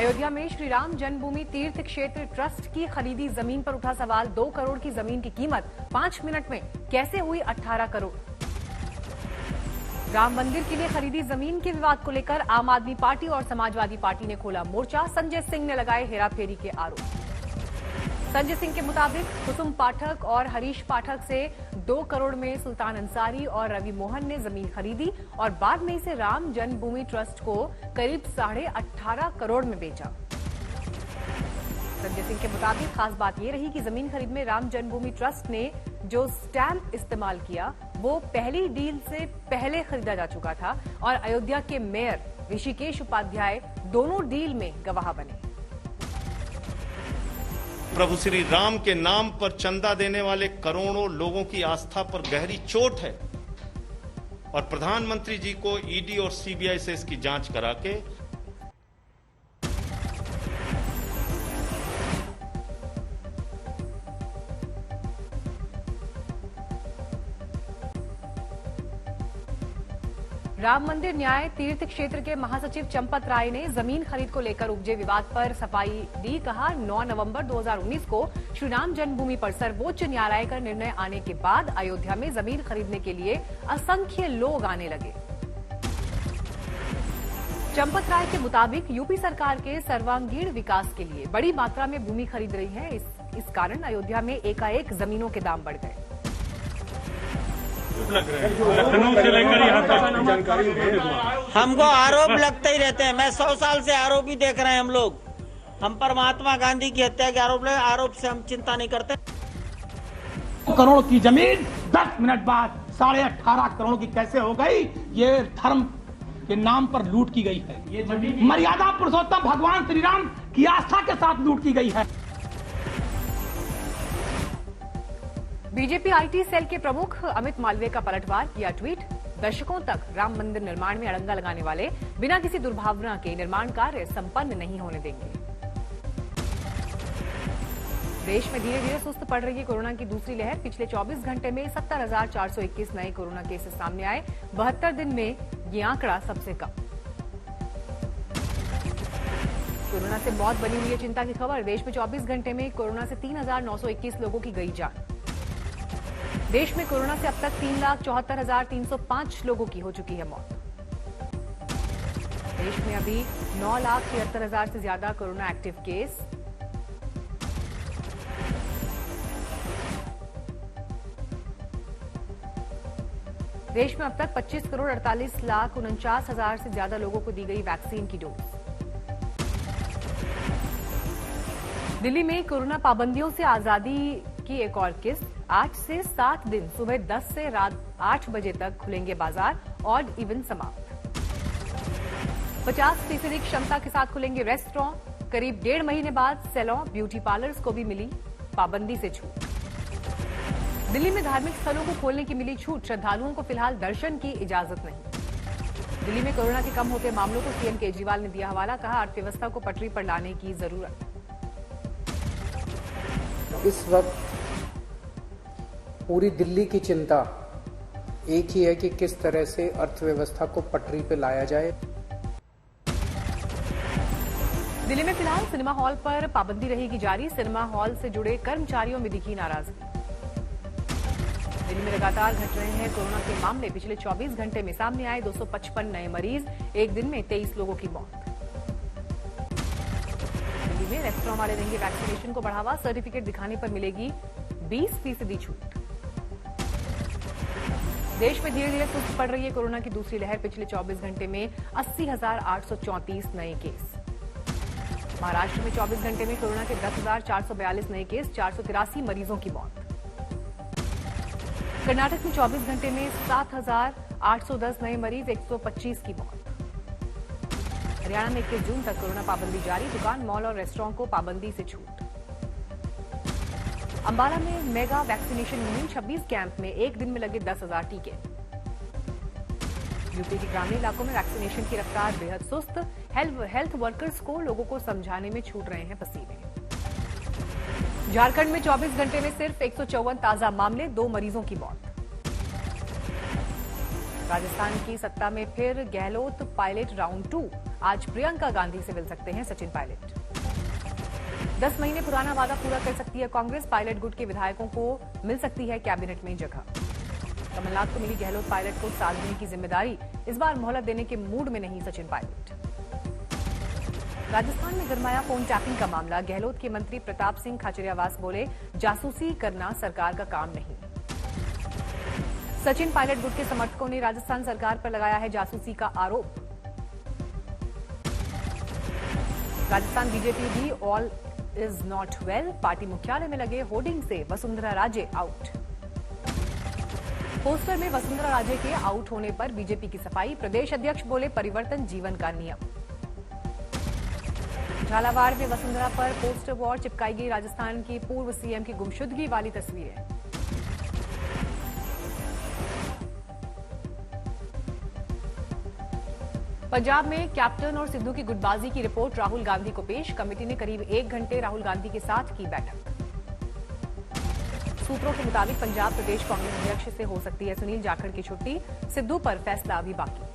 अयोध्या में श्री राम जन्मभूमि तीर्थ क्षेत्र ट्रस्ट की खरीदी जमीन पर उठा सवाल। 2 करोड़ की जमीन की कीमत 5 मिनट में कैसे हुई 18 करोड़। राम मंदिर के लिए खरीदी जमीन के विवाद को लेकर आम आदमी पार्टी और समाजवादी पार्टी ने खोला मोर्चा। संजय सिंह ने लगाए हेराफेरी के आरोप। संजय सिंह के मुताबिक कुसुम पाठक और हरीश पाठक से 2 करोड़ में सुल्तान अंसारी और रवि मोहन ने जमीन खरीदी और बाद में इसे राम जन्मभूमि ट्रस्ट को करीब 18.5 करोड़ में बेचा। संजय सिंह के मुताबिक खास बात यह रही कि जमीन खरीद में राम जन्मभूमि ट्रस्ट ने जो स्टैंप इस्तेमाल किया वो पहली डील से पहले खरीदा जा चुका था और अयोध्या के मेयर ऋषिकेश उपाध्याय दोनों डील में गवाह बने। प्रभु श्री राम के नाम पर चंदा देने वाले करोड़ों लोगों की आस्था पर गहरी चोट है और प्रधानमंत्री जी को ईडी और सीबीआई से इसकी जांच करा के राम मंदिर न्याय तीर्थ क्षेत्र के महासचिव चंपत राय ने जमीन खरीद को लेकर उपजे विवाद पर सफाई दी। कहा 9 नवंबर 2019 को श्री राम जन्मभूमि पर सर्वोच्च न्यायालय का निर्णय आने के बाद अयोध्या में जमीन खरीदने के लिए असंख्य लोग आने लगे। चंपत राय के मुताबिक यूपी सरकार के सर्वांगीण विकास के लिए बड़ी मात्रा में भूमि खरीद रही है। इस कारण अयोध्या में एकाएक जमीनों के दाम बढ़ गए। लखनऊ से लेकर यहाँ तक जानकारी हमको आरोप लगते ही रहते हैं। मैं 100 साल से आरोप ही देख रहे हैं हम लोग। हम पर महात्मा गांधी की हत्या के आरोप से हम चिंता नहीं करते। 2 करोड़ की जमीन 10 मिनट बाद 18.5 करोड़ की कैसे हो गई? ये धर्म के नाम पर लूट की गई है। ये मर्यादा पुरुषोत्तम भगवान श्री राम की आस्था के साथ लूट की गई है। बीजेपी आईटी सेल के प्रमुख अमित मालवीय का पलटवार, किया ट्वीट। दशकों तक राम मंदिर निर्माण में अड़ंगा लगाने वाले बिना किसी दुर्भावना के निर्माण कार्य संपन्न नहीं होने देंगे। देश में धीरे धीरे सुस्त पड़ रही है कोरोना की दूसरी लहर। पिछले 24 घंटे में 70,421 नए कोरोना केसेस सामने आए। 72 दिन में ये आंकड़ा सबसे कम। कोरोना से मौत बनी हुई है चिंता की खबर। देश में 24 घंटे में कोरोना से 3,921 लोगों की गई जान। देश में कोरोना से अब तक 3,74,305 लोगों की हो चुकी है मौत। देश में अभी 9,73,000 से ज्यादा कोरोना एक्टिव केस। देश में अब तक 25,48,49,000 से ज्यादा लोगों को दी गई वैक्सीन की डोज। दिल्ली में कोरोना पाबंदियों से आजादी की एक और किस्त। 8 से 7 दिन सुबह 10 से रात 8 बजे तक खुलेंगे बाजार। ऑड इवन समाप्त। 50% क्षमता के साथ खुलेंगे रेस्टोरेंट। करीब 1.5 महीने बाद सैलून, ब्यूटी पार्लर्स को भी मिली पाबंदी से छूट। दिल्ली में धार्मिक स्थलों को खोलने की मिली छूट। श्रद्धालुओं को फिलहाल दर्शन की इजाजत नहीं। दिल्ली में कोरोना के कम होते मामलों को सीएम केजरीवाल ने दिया हवाला। कहा अर्थव्यवस्था को पटरी पर लाने की जरूरत। इस वक्त पूरी दिल्ली की चिंता एक ही है कि किस तरह से अर्थव्यवस्था को पटरी पर लाया जाए। दिल्ली में फिलहाल सिनेमा हॉल पर पाबंदी रहेगी जारी। सिनेमा हॉल से जुड़े कर्मचारियों में दिखी नाराजगी। दिल्ली में लगातार घट रहे हैं कोरोना के मामले। पिछले 24 घंटे में सामने आए 255 नए मरीज। एक दिन में 23 लोगों की मौत। दिल्ली में रेस्टोरेंट वाले देंगे वैक्सीनेशन को बढ़ावा। सर्टिफिकेट दिखाने पर मिलेगी 20% छूट। देश में धीरे धीरे सुस्त पड़ रही है कोरोना की दूसरी लहर। पिछले 24 घंटे में 80,834 नए केस। महाराष्ट्र में 24 घंटे में कोरोना के 10,442 नए केस। 483 मरीजों की मौत। कर्नाटक में 24 घंटे में 7,810 नए मरीज। 125 की मौत। हरियाणा में 21 जून तक कोरोना पाबंदी जारी। दुकान, मॉल और रेस्टोरेंट को पाबंदी से छूट। अंबाला में मेगा वैक्सीनेशन मुहिम। 26 कैंप में एक दिन में लगे 10,000 टीके। यूपी के ग्रामीण इलाकों में वैक्सीनेशन की रफ्तार बेहद सुस्त। हेल्थ वर्कर्स को लोगों को समझाने में छूट रहे हैं पसीने। झारखंड में 24 घंटे में सिर्फ 154 ताजा मामले। 2 मरीजों की मौत। राजस्थान की सत्ता में फिर गहलोत पायलट राउंड 2। आज प्रियंका गांधी से मिल सकते हैं सचिन पायलट। 10 महीने पुराना वादा पूरा कर सकती है कांग्रेस। पायलट गुट के विधायकों को मिल सकती है कैबिनेट में जगह। कमलनाथ को मिली गहलोत पायलट को साथ देने की जिम्मेदारी। इस बार मोहलत देने के मूड में नहीं सचिन पायलट। राजस्थान में गरमाया फोन टैपिंग का मामला। गहलोत के मंत्री प्रताप सिंह खाचरियावास बोले, जासूसी करना सरकार का काम नहीं। सचिन पायलट गुट के समर्थकों ने राजस्थान सरकार पर लगाया है जासूसी का आरोप। राजस्थान बीजेपी भी all is not well. Party मुख्यालय में लगे होर्डिंग से वसुंधरा राजे आउट। पोस्टर में वसुंधरा राजे के आउट होने पर बीजेपी की सफाई। प्रदेश अध्यक्ष बोले, परिवर्तन जीवन का नियम। झालावाड़ में वसुंधरा पर पोस्टर वॉर चिपकाई गई। राजस्थान की पूर्व सीएम की गुमशुदगी वाली तस्वीरें। पंजाब में कैप्टन और सिद्धू की गुटबाजी की रिपोर्ट राहुल गांधी को पेश। कमेटी ने करीब 1 घंटे राहुल गांधी के साथ की बैठक। सूत्रों के मुताबिक पंजाब प्रदेश कांग्रेस अध्यक्ष से हो सकती है सुनील जाखड़ की छुट्टी। सिद्धू पर फैसला अभी बाकी।